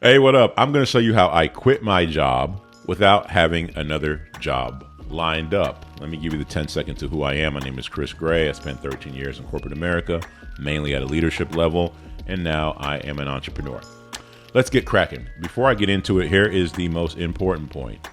Hey, what up? I'm going to show you how I quit my job without having another job lined up. Let me give you the 10 seconds to who I am. My name is Chris Gray. I spent 13 years in corporate America, mainly at a leadership level, and now I am an entrepreneur. Let's get cracking. Before I get into it, here is the most important point.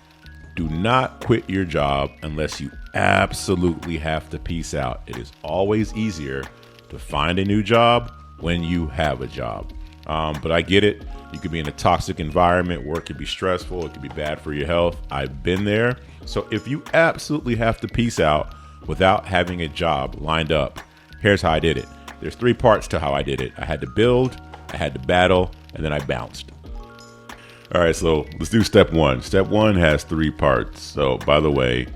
Do not quit your job unless you absolutely have to peace out. It is always easier to find a new job when you have a job. But I get it. You could be in a toxic environment. Work could be stressful. It could be bad for your health. I've been there. So if you absolutely have to peace out without having a job lined up, here's how I did it. There's 3 parts to how I did it. I had to build, I had to battle, and then I bounced. All right, so let's do step 1. Step 1 has 3 parts. So by the way,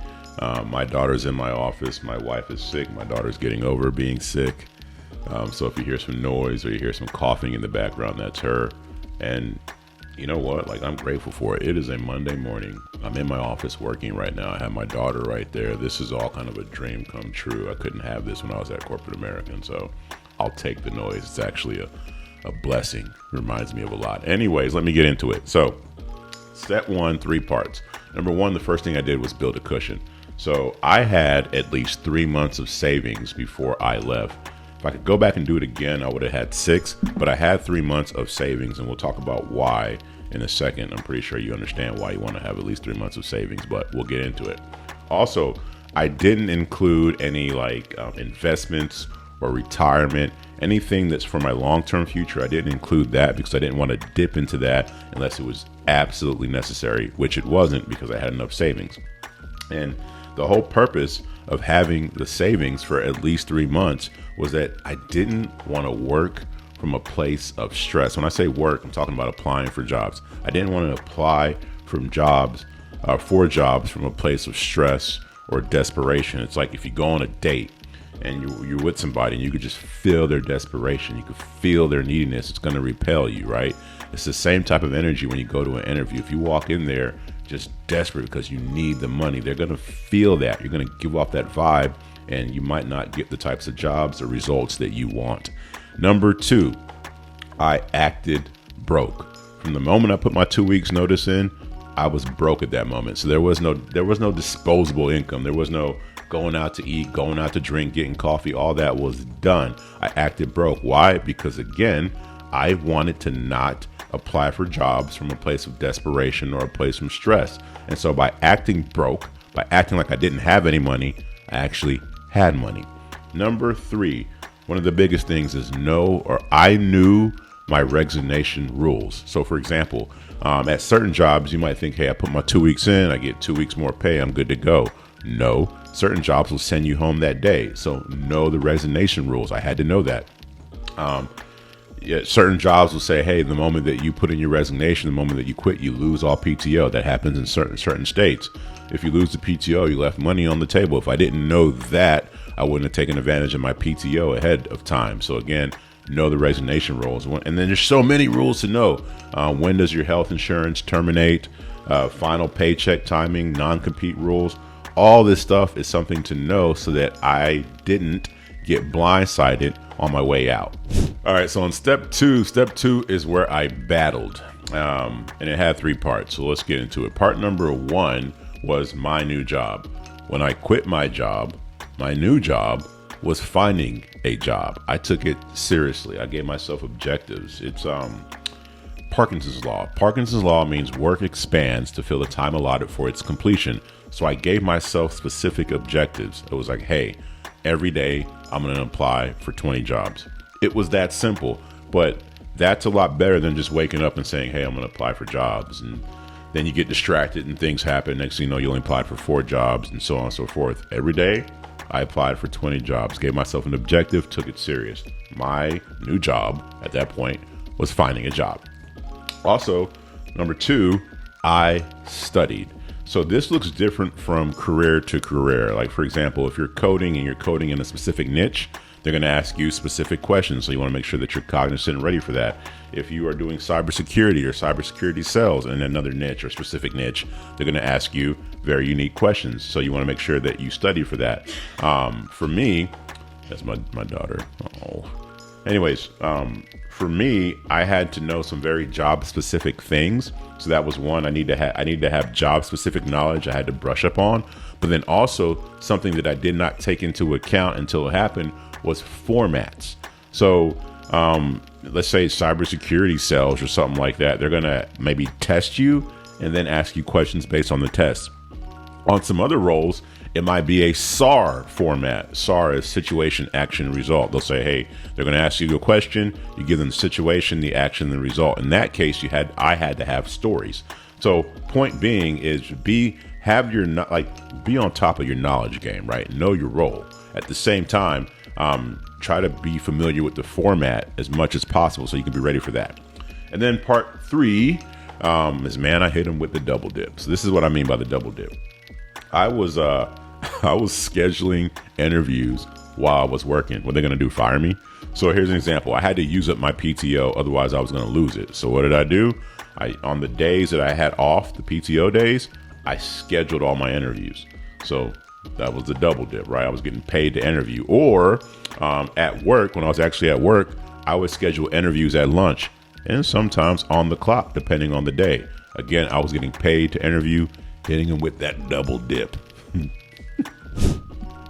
my daughter's in my office. My wife is sick. My daughter's getting over being sick. So if you hear some noise or you hear some coughing in the background, that's her. And you know what? Like, I'm grateful for it. It is a Monday morning. I'm in my office working right now. I have my daughter right there. This is all kind of a dream come true. I couldn't have this when I was at corporate America. And so I'll take the noise. It's actually a blessing. Reminds me of a lot. Anyways, let me get into it. So step 1, 3 parts. Number 1, the first thing I did was build a cushion. So I had at least 3 months of savings before I left. If I could go back and do it again, I would have had 6, but I had 3 months of savings, and we'll talk about why in a second. I'm pretty sure you understand why you want to have at least 3 months of savings, but we'll get into it. Also, I didn't include any investments or retirement, anything that's for my long-term future. I didn't include that because I didn't want to dip into that unless it was absolutely necessary, which it wasn't because I had enough savings. And the whole purpose of having the savings for at least 3 months was that I didn't want to work from a place of stress. When I say work, I'm talking about applying for jobs. I didn't want to apply for jobs from a place of stress or desperation. It's like if you go on a date and you're with somebody and you could just feel their desperation, you could feel their neediness, it's going to repel you, right? It's the same type of energy when you go to an interview. If you walk in there just desperate because you need the money, they're going to feel that. You're going to give off that vibe, and you might not get the types of jobs or results that you want. Number 2, I acted broke. From the moment I put my 2 weeks notice in, I was broke at that moment. So there was no disposable income. There was no going out to eat, going out to drink, getting coffee. All that was done. I acted broke. Why? Because again, I wanted to not apply for jobs from a place of desperation or a place from stress. And so by acting broke, by acting like I didn't have any money, I actually had money. Number 3, one of the biggest things is I knew my resignation rules. So for example, at certain jobs, you might think, hey, I put my 2 weeks in, I get 2 weeks more pay, I'm good to go. No, certain jobs will send you home that day. So know the resignation rules. I had to know that. Certain jobs will say, hey, the moment that you put in your resignation, the moment that you quit, you lose all PTO. That happens in certain states. If you lose the PTO, you left money on the table. If I didn't know that, I wouldn't have taken advantage of my PTO ahead of time. So again, know the resignation rules. And then there's so many rules to know. When does your health insurance terminate? Final paycheck timing, non-compete rules. All this stuff is something to know so that I didn't get blindsided on my way out. All right, so on step 2 is where I battled, and it had 3 parts. So let's get into it. Part number 1 was my new job. When I quit my job, my new job was finding a job. I took it seriously. I gave myself objectives. It's Parkinson's law. Parkinson's law means work expands to fill the time allotted for its completion. So I gave myself specific objectives. It was like, hey, every day I'm going to apply for 20 jobs. It was that simple, but that's a lot better than just waking up and saying, hey, I'm going to apply for jobs. And then you get distracted and things happen. Next thing you know, you only applied for 4 jobs and so on and so forth. Every day I applied for 20 jobs, gave myself an objective, took it serious. My new job at that point was finding a job. Also, number 2, I studied. So this looks different from career to career. Like, for example, if you're coding and you're coding in a specific niche, they're going to ask you specific questions. So you want to make sure that you're cognizant and ready for that. If you are doing cybersecurity or cybersecurity sales in another niche or specific niche, they're going to ask you very unique questions. So you want to make sure that you study for that. For me, that's my daughter. Oh, Anyways, for me, I had to know some very job specific things. So that was one. I need to have job specific knowledge I had to brush up on. But then also something that I did not take into account until it happened was formats. So let's say cybersecurity cells or something like that. They're gonna maybe test you and then ask you questions based on the test. On some other roles, it might be a SAR format. SAR is situation, action, result. They'll say, hey, they're going to ask you a question. You give them the situation, the action, the result. In that case, I had to have stories. So point being is be on top of your knowledge game, right? Know your role. At the same time, try to be familiar with the format as much as possible so you can be ready for that. And then part 3 is, man, I hit him with the double dip. So this is what I mean by the double dip. I was scheduling interviews while I was working. What they're going to do, fire me? So here's an example. I had to use up my PTO, otherwise I was going to lose it. So what did I do? On the days that I had off, the PTO days, I scheduled all my interviews. So that was the double dip, right? I was getting paid to interview. Or at work, when I was actually at work, I would schedule interviews at lunch and sometimes on the clock, depending on the day. Again, I was getting paid to interview, hitting them with that double dip.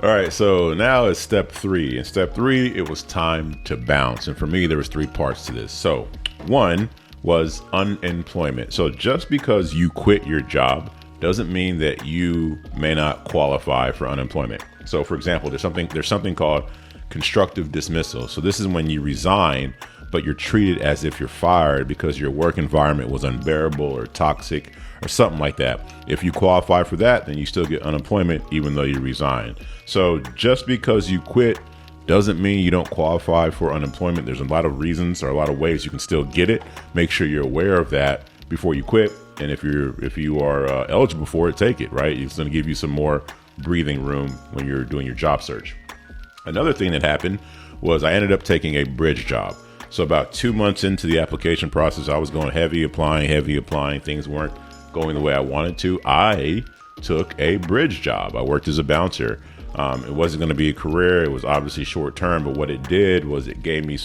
All right, so now it's step 3. In step 3, it was time to bounce. And for me, there was 3 parts to this. So 1 was unemployment. So just because you quit your job doesn't mean that you may not qualify for unemployment. So for example, there's something called constructive dismissal. So this is when you resign, but you're treated as if you're fired because your work environment was unbearable or toxic or something like that. If you qualify for that, then you still get unemployment even though you resign. So just because you quit doesn't mean you don't qualify for unemployment. There's a lot of reasons or a lot of ways you can still get it. Make sure you're aware of that before you quit. And if you are eligible for it, take it, right? It's going to give you some more breathing room when you're doing your job search. Another thing that happened was I ended up taking a bridge job. So about 2 months into the application process, I was going heavy applying. Things weren't going the way I wanted to. I took a bridge job. I worked as a bouncer. It wasn't going to be a career. It was obviously short term, but what it did was it gave me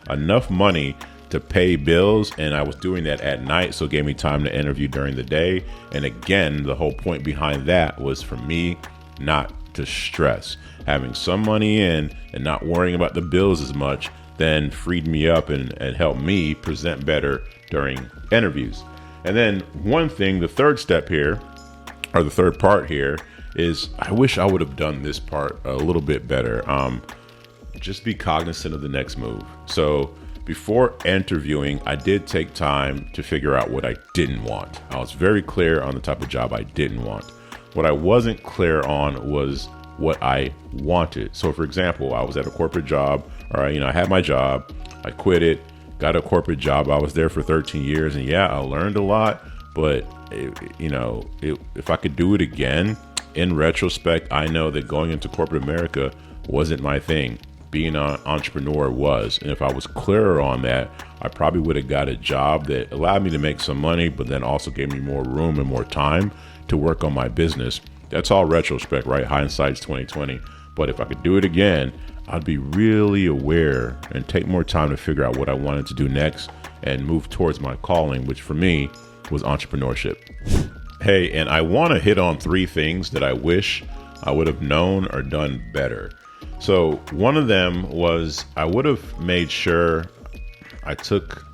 enough money to pay bills, and I was doing that at night, so it gave me time to interview during the day. And again, the whole point behind that was for me not to stress. Having some money in and not worrying about the bills as much then freed me up and helped me present better during interviews. And then one thing, the third step here, or the third part here, is I wish I would have done this part a little bit better. Just be cognizant of the next move. So before interviewing, I did take time to figure out what I didn't want. I was very clear on the type of job I didn't want. What I wasn't clear on was what I wanted. So for example, I was at a corporate job, or I had my job, I quit it, got a corporate job. I was there for 13 years and yeah, I learned a lot, but if I could do it again, in retrospect, I know that going into corporate America wasn't my thing. Being an entrepreneur was. And if I was clearer on that, I probably would have got a job that allowed me to make some money, but then also gave me more room and more time to work on my business. That's all retrospect, right? Hindsight's 2020. But if I could do it again, I'd be really aware and take more time to figure out what I wanted to do next and move towards my calling, which for me was entrepreneurship. Hey, and I want to hit on 3 things that I wish I would have known or done better. So one of them was I would have made sure I took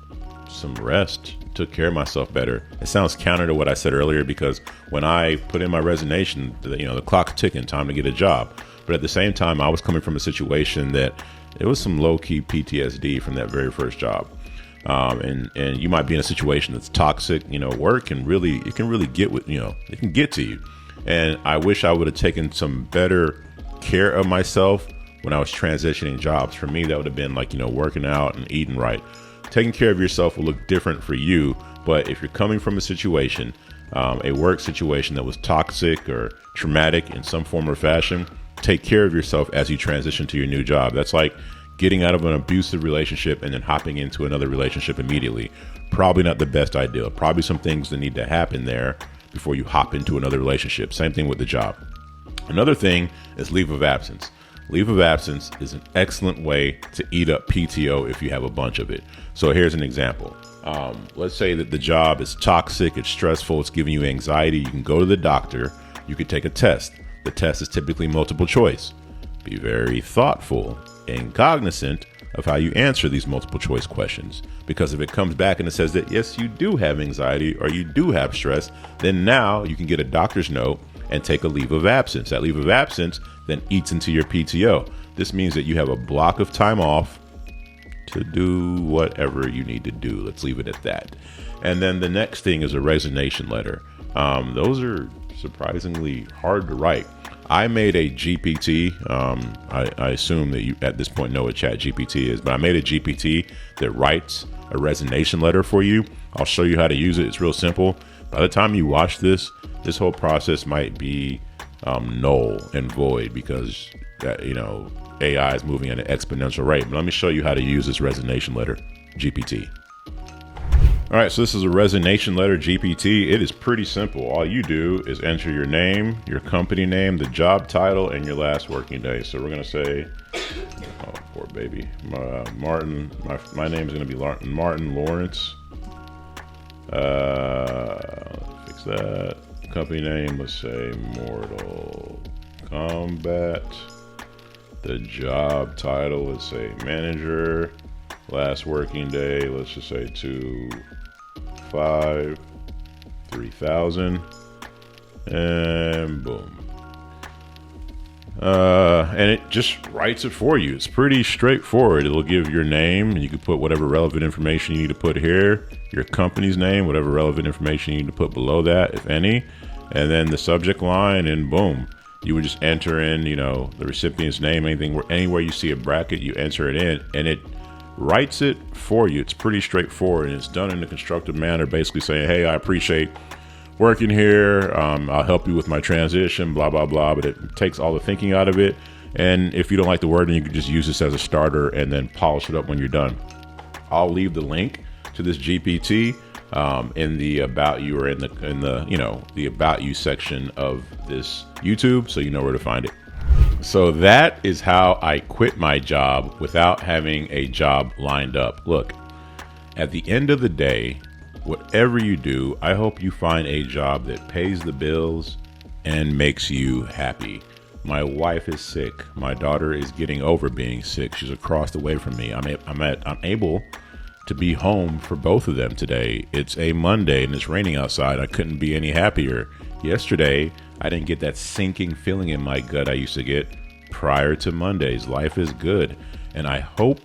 some rest, took care of myself better. It sounds counter to what I said earlier because when I put in my resignation, the clock's ticking, time to get a job. But at the same time, I was coming from a situation that it was some low-key PTSD from that very first job. And you might be in a situation that's toxic, work can really get with, it can get to you. And I wish I would have taken some better care of myself when I was transitioning jobs. For me, that would have been like, working out and eating right. Taking care of yourself will look different for you. But if you're coming from a situation, a work situation that was toxic or traumatic in some form or fashion, take care of yourself as you transition to your new job. That's like getting out of an abusive relationship and then hopping into another relationship immediately. Probably not the best idea. Probably some things that need to happen there before you hop into another relationship. Same thing with the job. Another thing is leave of absence. Leave of absence is an excellent way to eat up PTO if you have a bunch of it. So here's an example. Let's say that the job is toxic, it's stressful, it's giving you anxiety. You can go to the doctor, you could take a test. The test is typically multiple choice. Be very thoughtful and cognizant of how you answer these multiple choice questions. Because if it comes back and it says that, yes, you do have anxiety or you do have stress, then now you can get a doctor's note and take a leave of absence. That leave of absence then eats into your PTO. This means that you have a block of time off to do whatever you need to do. Let's leave it at that. And then the next thing is a resignation letter. Those are surprisingly hard to write. I made a GPT. I assume that you at this point know what Chat GPT is, but I made a GPT that writes a resignation letter for you. I'll show you how to use it. It's real simple. By the time you watch this whole process might be null and void because AI is moving at an exponential rate. But let me show you how to use this resignation letter GPT. All right, so this is a resignation letter GPT. It is pretty simple. All you do is enter your name, your company name, the job title, and your last working day. So we're gonna say, oh, poor baby, Martin. My name is gonna be Martin Lawrence. Fix that. Company name, let's say Mortal Kombat. The job title, let's say manager. Last working day, let's just say 2/5/3000, and boom. And it just writes it for you. It's pretty straightforward. It'll give your name, and you can put whatever relevant information you need to put here, your company's name, whatever relevant information you need to put below that, if any, and then the subject line, and boom. You would just enter in, the recipient's name, anywhere you see a bracket, you enter it in, and it writes it for you. It's pretty straightforward, and it's done in a constructive manner, basically saying, hey, I appreciate working here. I'll help you with my transition, blah, blah, blah. But it takes all the thinking out of it. And if you don't like the wording, you can just use this as a starter and then polish it up when you're done. I'll leave the link to this GPT in the about you or in the about you section of this YouTube, so you know where to find it. So that is how I quit my job without having a job lined up. Look, at the end of the day, whatever you do, I hope you find a job that pays the bills and makes you happy. My wife is sick. My daughter is getting over being sick. She's across the way from me. I'm able to be home for both of them today. It's a Monday and it's raining outside. I couldn't be any happier. Yesterday, I didn't get that sinking feeling in my gut I used to get prior to Mondays. Life is good. And I hope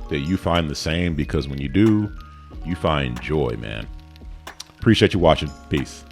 that you find the same, because when you do, you find joy, man. Appreciate you watching. Peace.